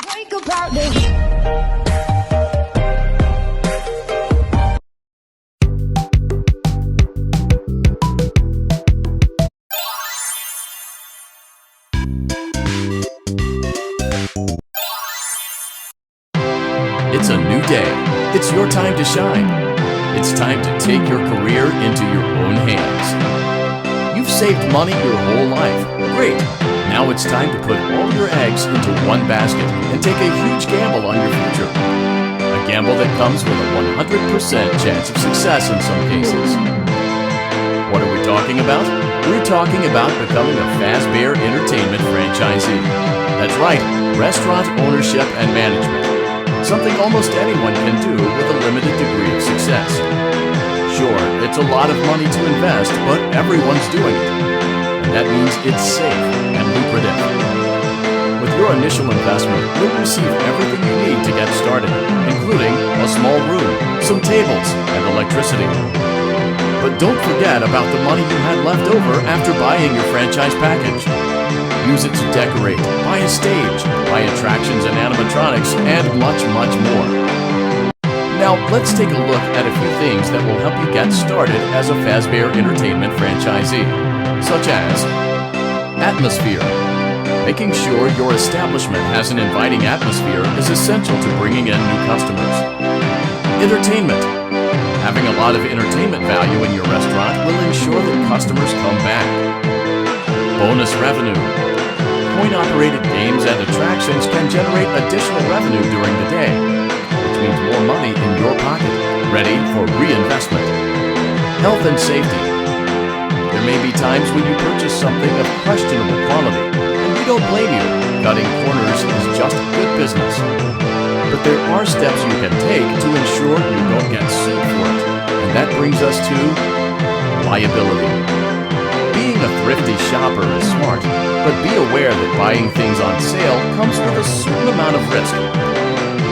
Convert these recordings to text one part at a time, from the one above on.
Think about this. It's a new day. It's your time to shine. It's time to take your career into your own hands. You've saved money your whole life. Great. Now it's time to put all your eggs into one basket and take a huge gamble on your future. A gamble that comes with a 100% chance of success in some cases. What are we talking about? We're talking about becoming a Fazbear Entertainment franchisee. That's right, restaurant ownership and management. Something almost anyone can do with a limited degree of success. Sure, it's a lot of money to invest, but everyone's doing it. And that means it's safe and lucrative. With your initial investment, you'll receive everything you need to get started, including a small room, some tables, and electricity. But don't forget about the money you had left over after buying your franchise package. Use it to decorate, buy a stage, buy attractions and animatronics, and much, much more. Now, let's take a look at a few things that will help you get started as a Fazbear Entertainment franchisee, such as atmosphere. Making sure your establishment has an inviting atmosphere is essential to bringing in new customers. Entertainment. Having a lot of entertainment value in your restaurant will ensure that customers come back. Bonus revenue. Coin-operated games and attractions can generate additional revenue during the day, which means more money in your pocket, ready for reinvestment. Health and safety. There may be times when you purchase something of questionable quality, and we don't blame you. Cutting corners is just good business. But there are steps you can take to ensure you don't get sued for it, and that brings us to liability. Being a thrifty shopper is smart, but be aware that buying things on sale comes with a certain amount of risk.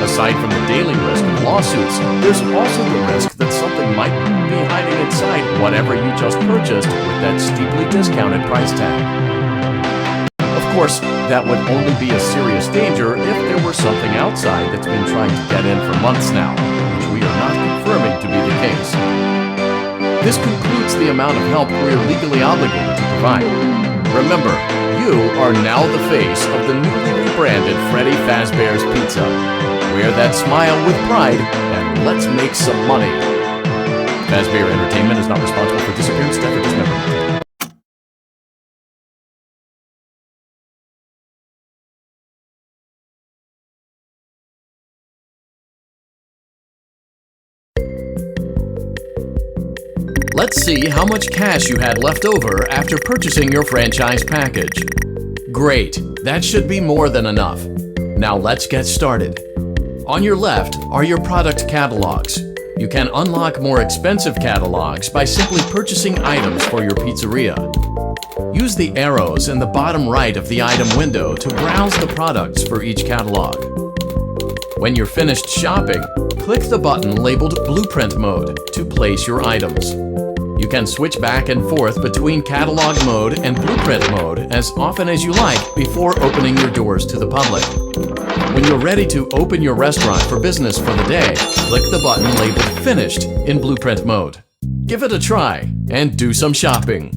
Aside from the daily risk of lawsuits, there's also the risk that something might be hiding inside whatever you just purchased with that steeply discounted price tag. Of course, that would only be a serious danger if there were something outside that's been trying to get in for months now, which we are not confirming to be the case. This concludes the amount of help we're legally obligated to provide. Remember, you are now the face of the newly rebranded Freddy Fazbear's Pizza. Wear that smile with pride, and let's make some money. Fazbear Entertainment is not responsible for disappearance, death, or dismemberment. Let's see how much cash you had left over after purchasing your franchise package. Great, that should be more than enough. Now let's get started. On your left are your product catalogs. You can unlock more expensive catalogs by simply purchasing items for your pizzeria. Use the arrows in the bottom right of the item window to browse the products for each catalog. When you're finished shopping, click the button labeled Blueprint Mode to place your items. You can switch back and forth between Catalog Mode and Blueprint Mode as often as you like before opening your doors to the public. When you're ready to open your restaurant for business for the day, click the button labeled Finished in Blueprint Mode. Give it a try and do some shopping.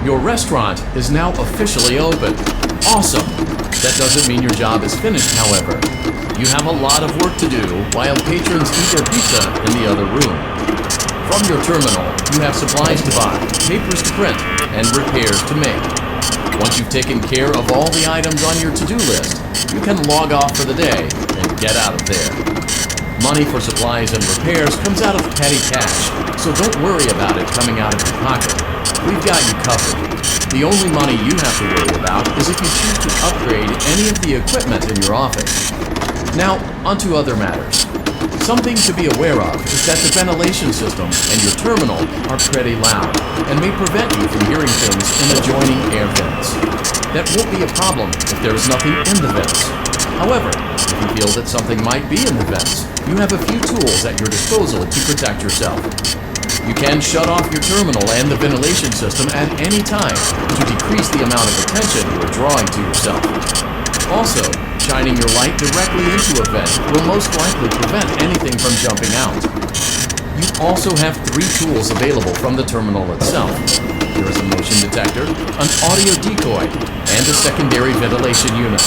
Your restaurant is now officially open. Awesome! That doesn't mean your job is finished, however. You have a lot of work to do while patrons eat their pizza in the other room. From your terminal, you have supplies to buy, papers to print, and repairs to make. Once you've taken care of all the items on your to-do list, you can log off for the day and get out of there. Money for supplies and repairs comes out of petty cash, so don't worry about it coming out of your pocket. We've got you covered. The only money you have to worry about is if you choose to upgrade any of the equipment in your office. Now, onto other matters. Something to be aware of is that the ventilation system and your terminal are pretty loud and may prevent you from hearing things in adjoining air vents. That won't be a problem if there is nothing in the vents. However, if you feel that something might be in the vents, you have a few tools at your disposal to protect yourself. You can shut off your terminal and the ventilation system at any time to decrease the amount of attention you are drawing to yourself. Also, shining your light directly into a vent will most likely prevent anything from jumping out. You also have 3 tools available from the terminal itself. There is a motion detector, an audio decoy, and a secondary ventilation unit.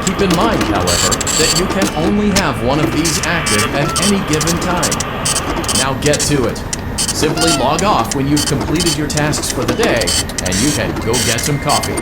Keep in mind, however, that you can only have one of these active at any given time. Now get to it. Simply log off when you've completed your tasks for the day, and you can go get some coffee.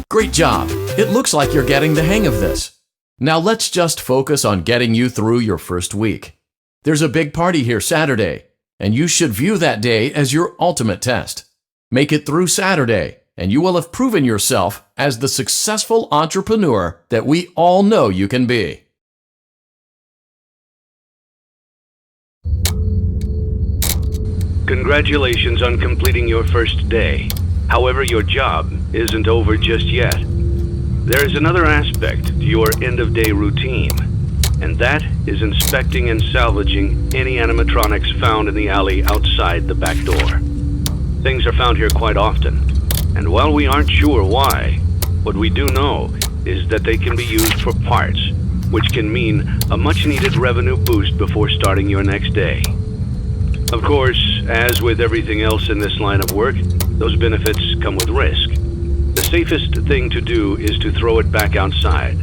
Great job! It looks like you're getting the hang of this. Now let's just focus on getting you through your first week. There's a big party here Saturday, and you should view that day as your ultimate test. Make it through Saturday, and you will have proven yourself as the successful entrepreneur that we all know you can be. Congratulations on completing your first day. However, your job isn't over just yet. There is another aspect to your end-of-day routine, and that is inspecting and salvaging any animatronics found in the alley outside the back door. Things are found here quite often, and while we aren't sure why, what we do know is that they can be used for parts, which can mean a much-needed revenue boost before starting your next day. Of course, as with everything else in this line of work, those benefits come with risk. The safest thing to do is to throw it back outside,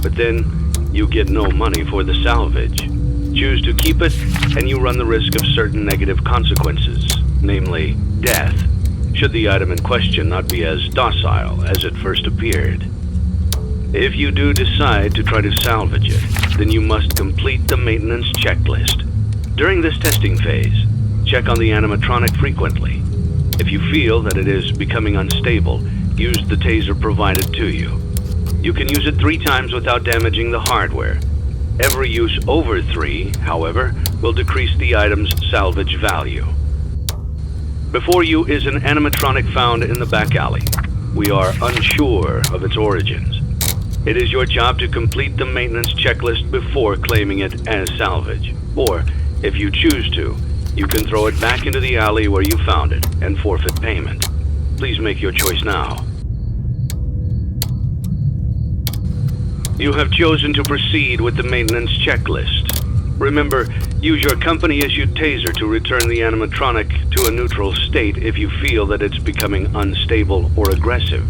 but then you get no money for the salvage. Choose to keep it, and you run the risk of certain negative consequences, namely death, should the item in question not be as docile as it first appeared. If you do decide to try to salvage it, then you must complete the maintenance checklist. During this testing phase, check on the animatronic frequently. If you feel that it is becoming unstable, use the taser provided to you. You can use it 3 times without damaging the hardware. Every use over 3, however, will decrease the item's salvage value. Before you is an animatronic found in the back alley. We are unsure of its origins. It is your job to complete the maintenance checklist before claiming it as salvage. Or, if you choose to, you can throw it back into the alley where you found it and forfeit payment. Please make your choice now. You have chosen to proceed with the maintenance checklist. Remember, use your company-issued taser to return the animatronic to a neutral state if you feel that it's becoming unstable or aggressive.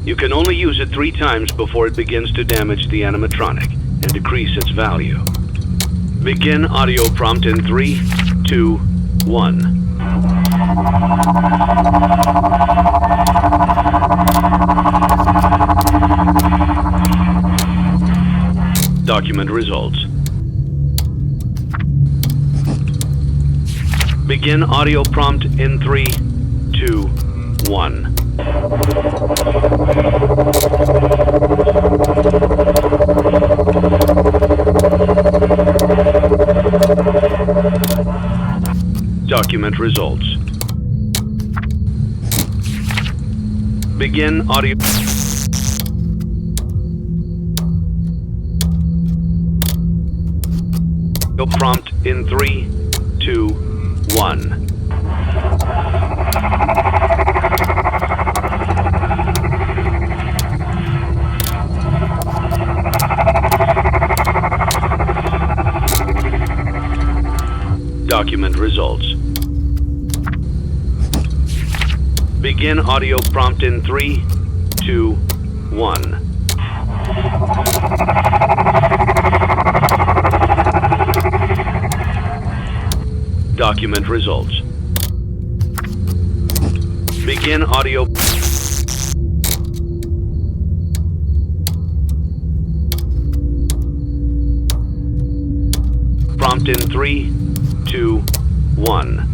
You can only use it 3 times before it begins to damage the animatronic and decrease its value. Begin audio prompt in 3, 2, 1. Document results. Begin audio prompt in 3, 2, 1. Document results. Begin audio. Prompt in 3, 2, 1. Document results. Begin audio prompt in 3, 2, 1. Document results. Begin audio. Prompt in 3, 2, 1.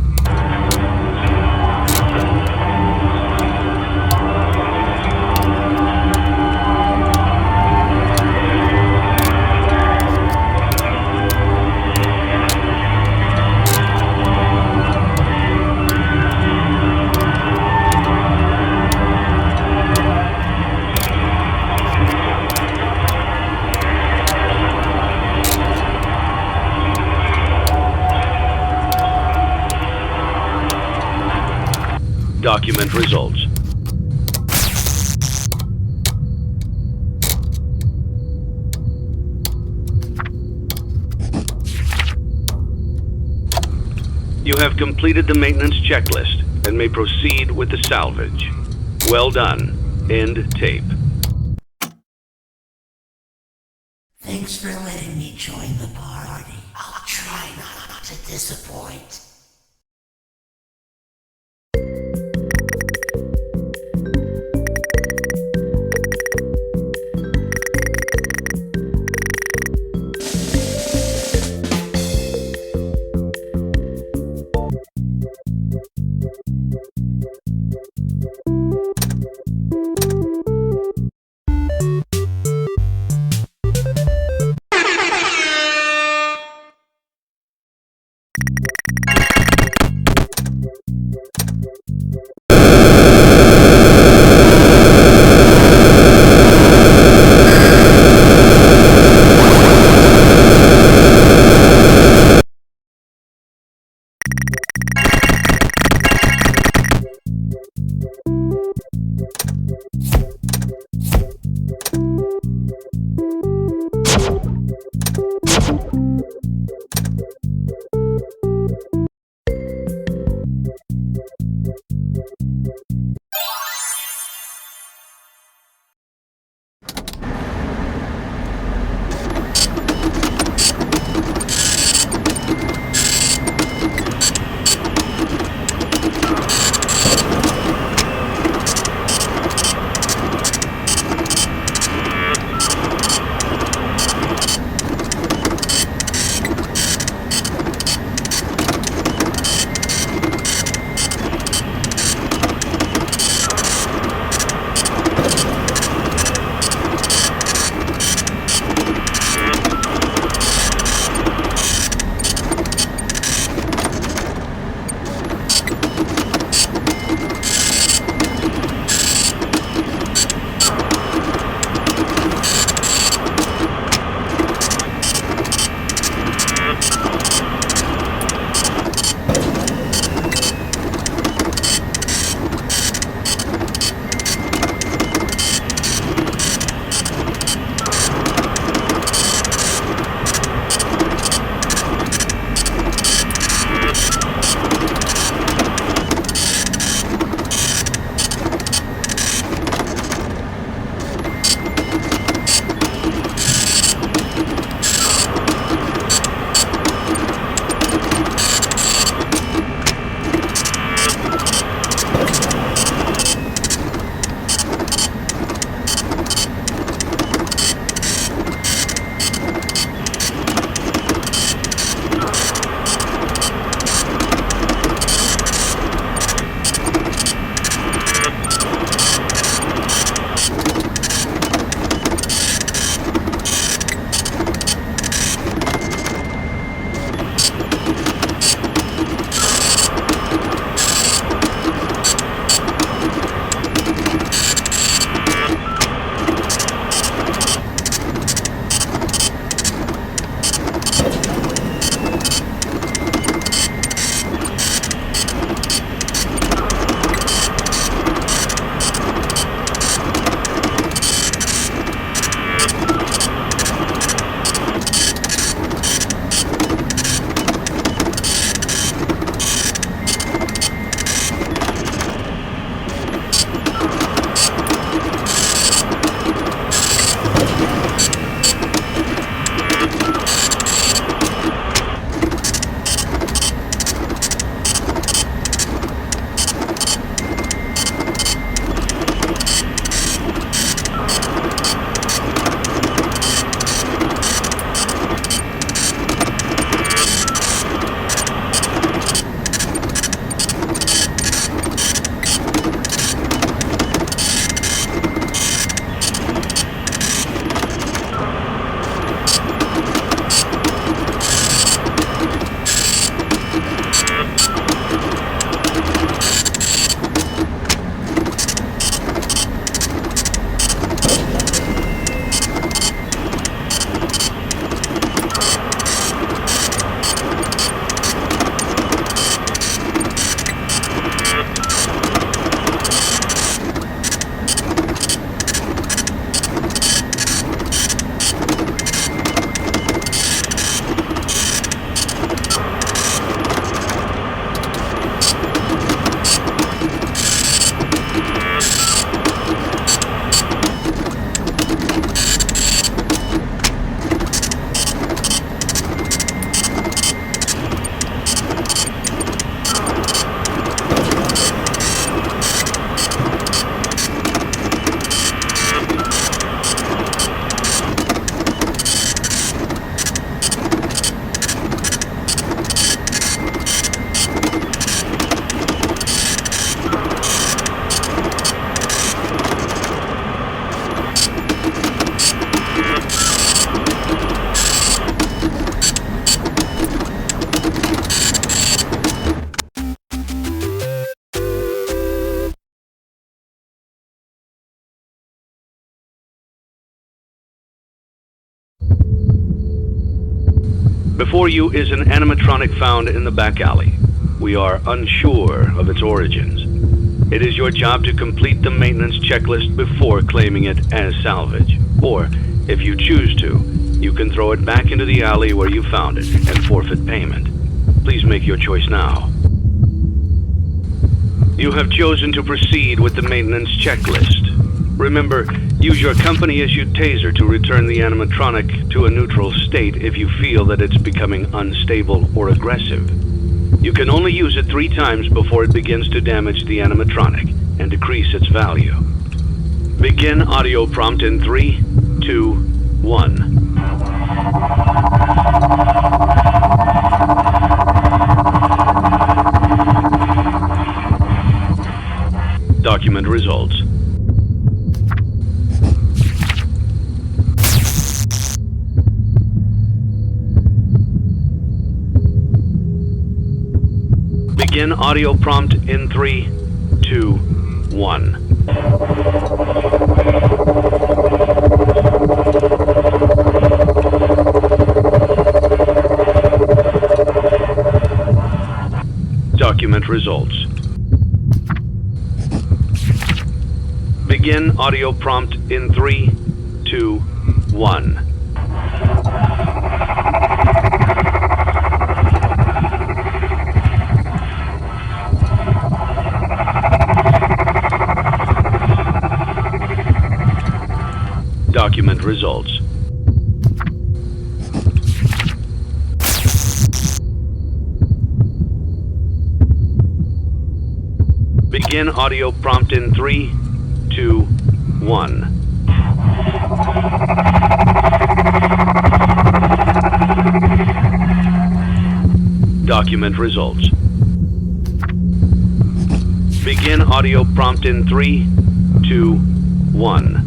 Document results. You have completed the maintenance checklist and may proceed with the salvage. Well done. End tape. Thanks for letting me join the party. I'll try not to disappoint. Before you is an animatronic found in the back alley. We are unsure of its origins. It is your job to complete the maintenance checklist before claiming it as salvage. Or, if you choose to, you can throw it back into the alley where you found it and forfeit payment. Please make your choice now. You have chosen to proceed with the maintenance checklist. Remember, use your company-issued taser to return the animatronic to a neutral state if you feel that it's becoming unstable or aggressive. You can only use it 3 times before it begins to damage the animatronic and decrease its value. Begin audio prompt in 3, 2, 1. Document results. Begin audio prompt in 3, 2, 1. Document results. Begin audio prompt in 3, 2, 1. Document results. Begin audio prompt in 3, 2, 1. Document results. Begin audio prompt in 3, 2, 1.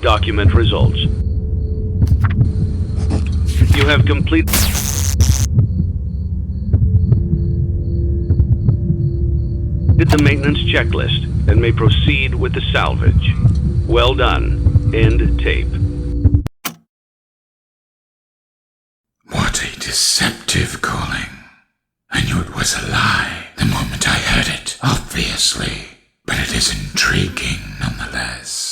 Document results. You have completed the maintenance checklist and may proceed with the salvage. Well done. End tape. What a deceptive calling. I knew it was a lie the moment I heard it, obviously, but it is intriguing nonetheless.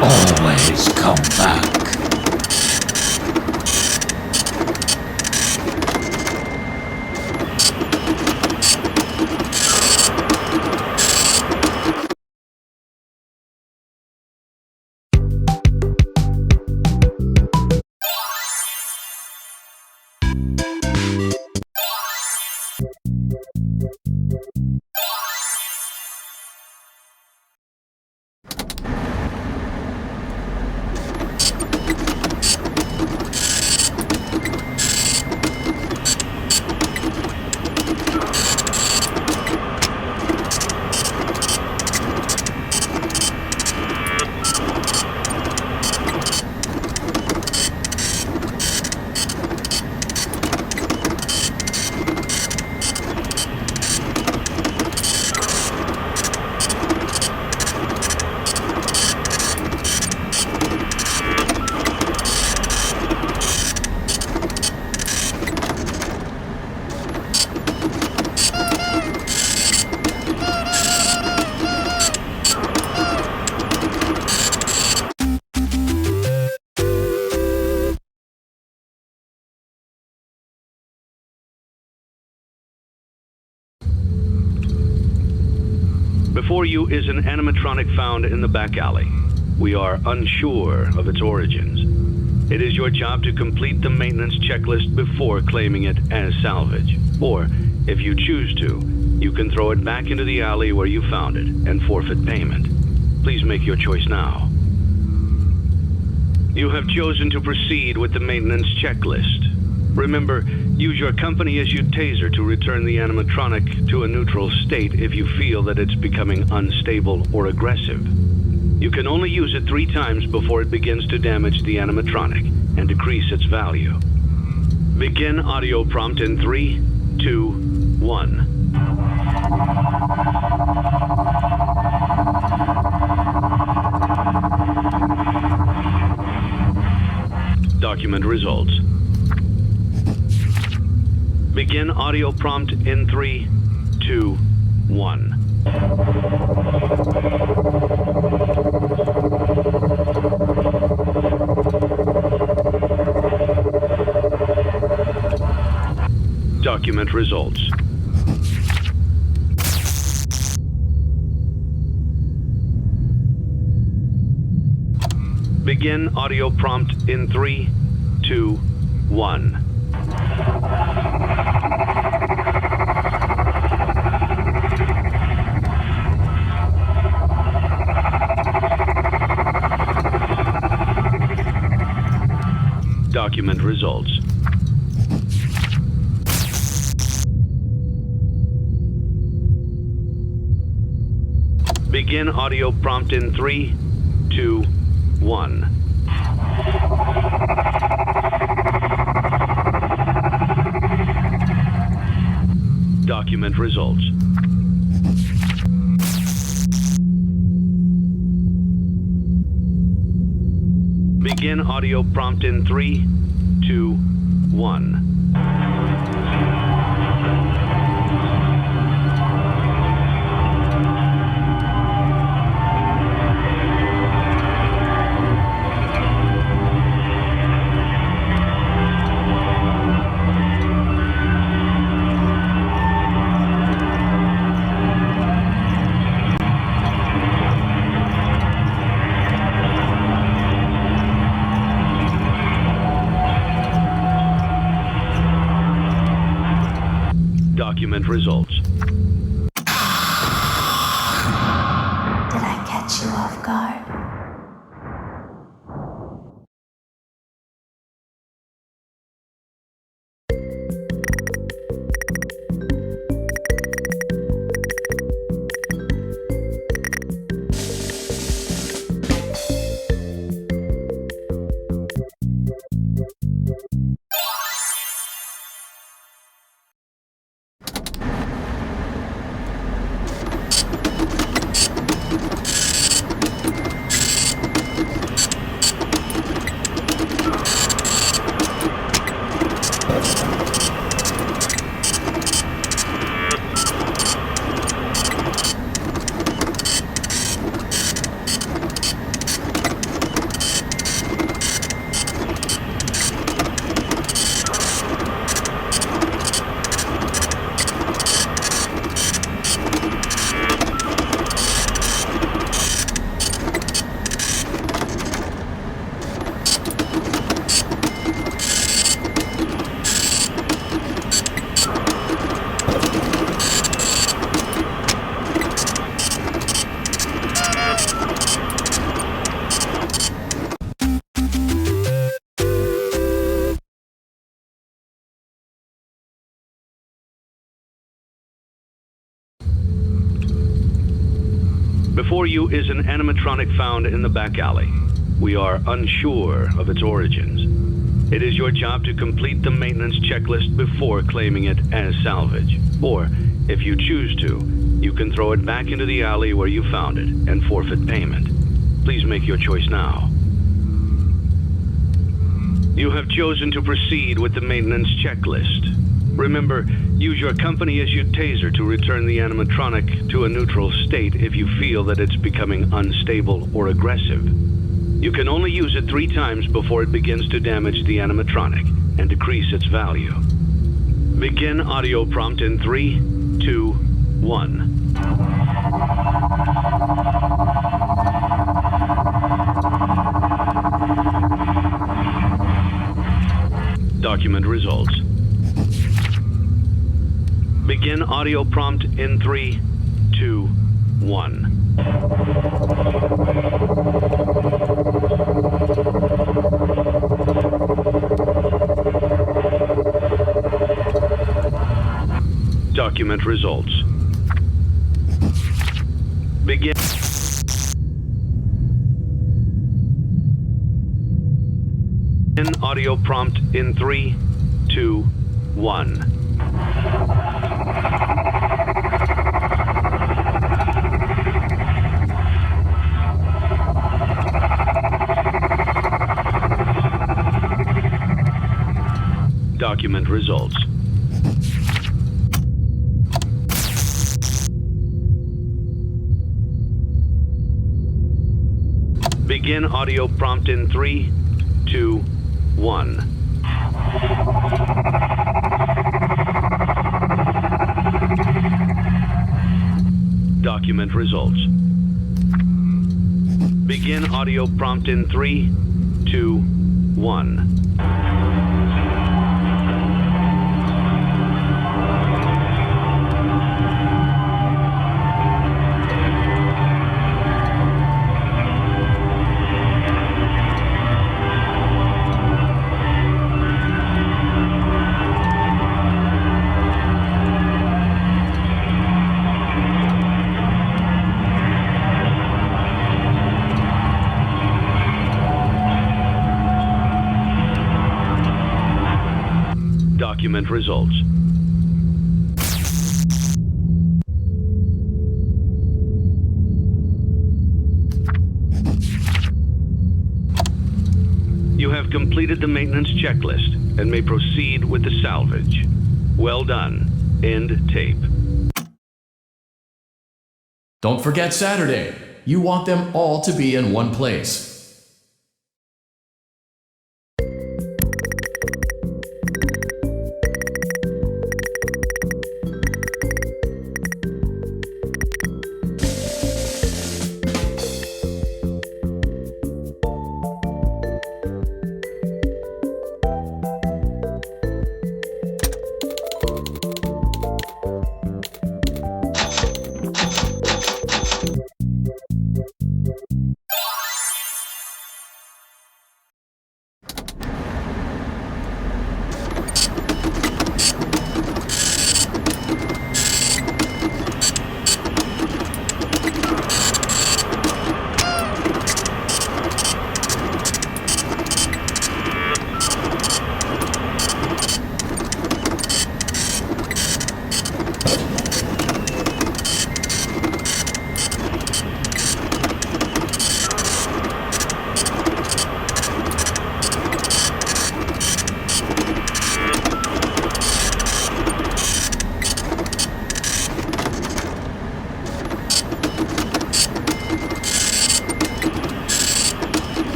Always come back. Before you is an animatronic found in the back alley. We are unsure of its origins. It is your job to complete the maintenance checklist before claiming it as salvage. Or, if you choose to, you can throw it back into the alley where you found it and forfeit payment. Please make your choice now. You have chosen to proceed with the maintenance checklist. Remember, use your company-issued taser to return the animatronic to a neutral state if you feel that it's becoming unstable or aggressive. You can only use it 3 times before it begins to damage the animatronic and decrease its value. Begin audio prompt in 3, 2, 1. Document results. Begin audio prompt in 3, 2, 1. Document results. Begin audio prompt in 3, 2, 1. Document results. Begin audio prompt in 3, 2, 1. Document results. Begin audio prompt in 3, 2, 1. Document results. Did I catch you off guard? Before you is an animatronic found in the back alley. We are unsure of its origins. It is your job to complete the maintenance checklist before claiming it as salvage. Or, if you choose to, you can throw it back into the alley where you found it and forfeit payment. Please make your choice now. You have chosen to proceed with the maintenance checklist. Remember, use your company-issued taser to return the animatronic to a neutral state if you feel that it's becoming unstable or aggressive. You can only use it 3 times before it begins to damage the animatronic and decrease its value. Begin audio prompt in 3, 2, 1. Document results. Begin audio prompt in 3, 2, 1. Document results. Begin audio prompt in 3, 2, 1. Document results. Begin audio prompt in 3, 2, 1. Document results. Begin audio prompt in 3, 2, 1. Document results. You have completed the maintenance checklist and may proceed with the salvage. Well done. End tape. Don't forget Saturday. You want them all to be in one place.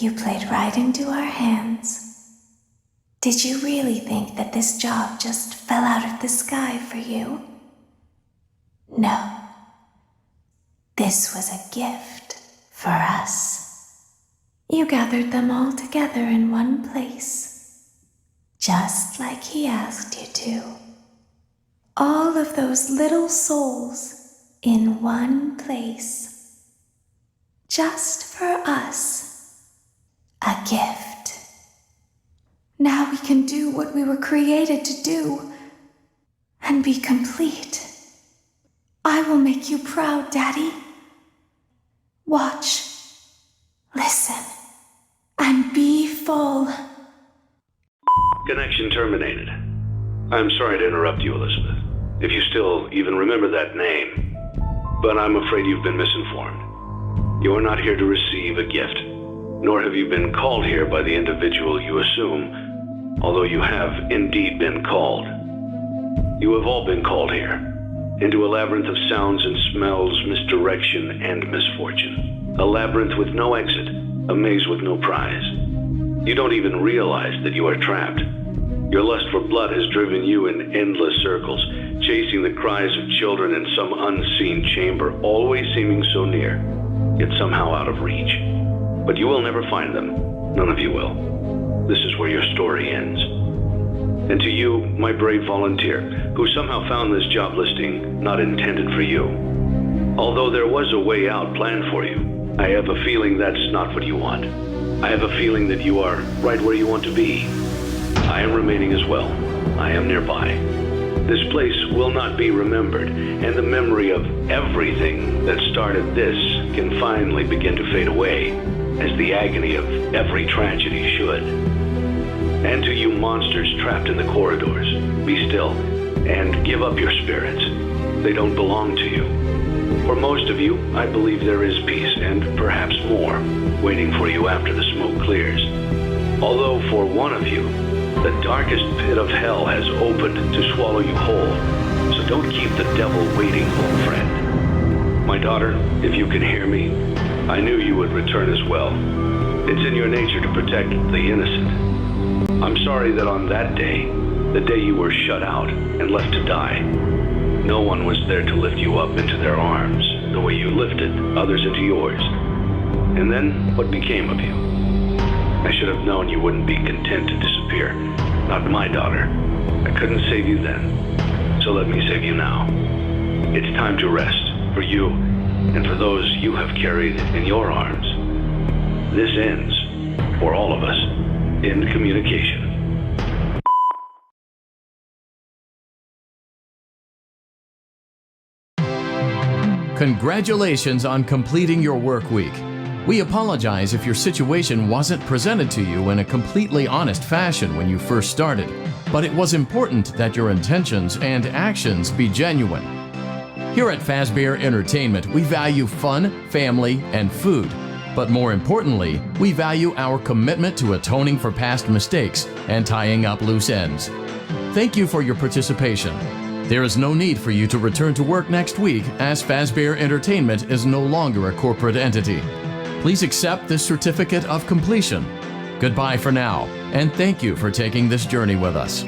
You played right into our hands. Did you really think that this job just fell out of the sky for you? No. This was a gift for us. You gathered them all together in one place, just like he asked you to. All of those little souls in one place, just for us. A gift. Now we can do what we were created to do and be complete. I will make you proud, Daddy. Watch, listen, and be full. Connection terminated. I'm sorry to interrupt you, Elizabeth, if you still even remember that name. But I'm afraid you've been misinformed. You are not here to receive a gift, nor have you been called here by the individual you assume, although you have indeed been called. You have all been called here, into a labyrinth of sounds and smells, misdirection and misfortune. A labyrinth with no exit, a maze with no prize. You don't even realize that you are trapped. Your lust for blood has driven you in endless circles, chasing the cries of children in some unseen chamber, always seeming so near, yet somehow out of reach. But you will never find them. None of you will. This is where your story ends. And to you, my brave volunteer, who somehow found this job listing not intended for you. Although there was a way out planned for you, I have a feeling that's not what you want. I have a feeling that you are right where you want to be. I am remaining as well. I am nearby. This place will not be remembered, and the memory of everything that started this can finally begin to fade away, as the agony of every tragedy should. And to you monsters trapped in the corridors, be still and give up your spirits. They don't belong to you. For most of you, I believe there is peace and perhaps more waiting for you after the smoke clears. Although for one of you, the darkest pit of hell has opened to swallow you whole. So don't keep the devil waiting, old friend. My daughter, if you can hear me, I knew you would return as well. It's in your nature to protect the innocent. I'm sorry that on that day, the day you were shut out and left to die, no one was there to lift you up into their arms the way you lifted others into yours. And then what became of you? I should have known you wouldn't be content to disappear. Not my daughter. I couldn't save you then, so let me save you now. It's time to rest for you and for those you have carried in your arms. This ends, for all of us, in communication. Congratulations on completing your work week. We apologize if your situation wasn't presented to you in a completely honest fashion when you first started, but it was important that your intentions and actions be genuine. Here at Fazbear Entertainment, we value fun, family, and food. But more importantly, we value our commitment to atoning for past mistakes and tying up loose ends. Thank you for your participation. There is no need for you to return to work next week, as Fazbear Entertainment is no longer a corporate entity. Please accept this certificate of completion. Goodbye for now, and thank you for taking this journey with us.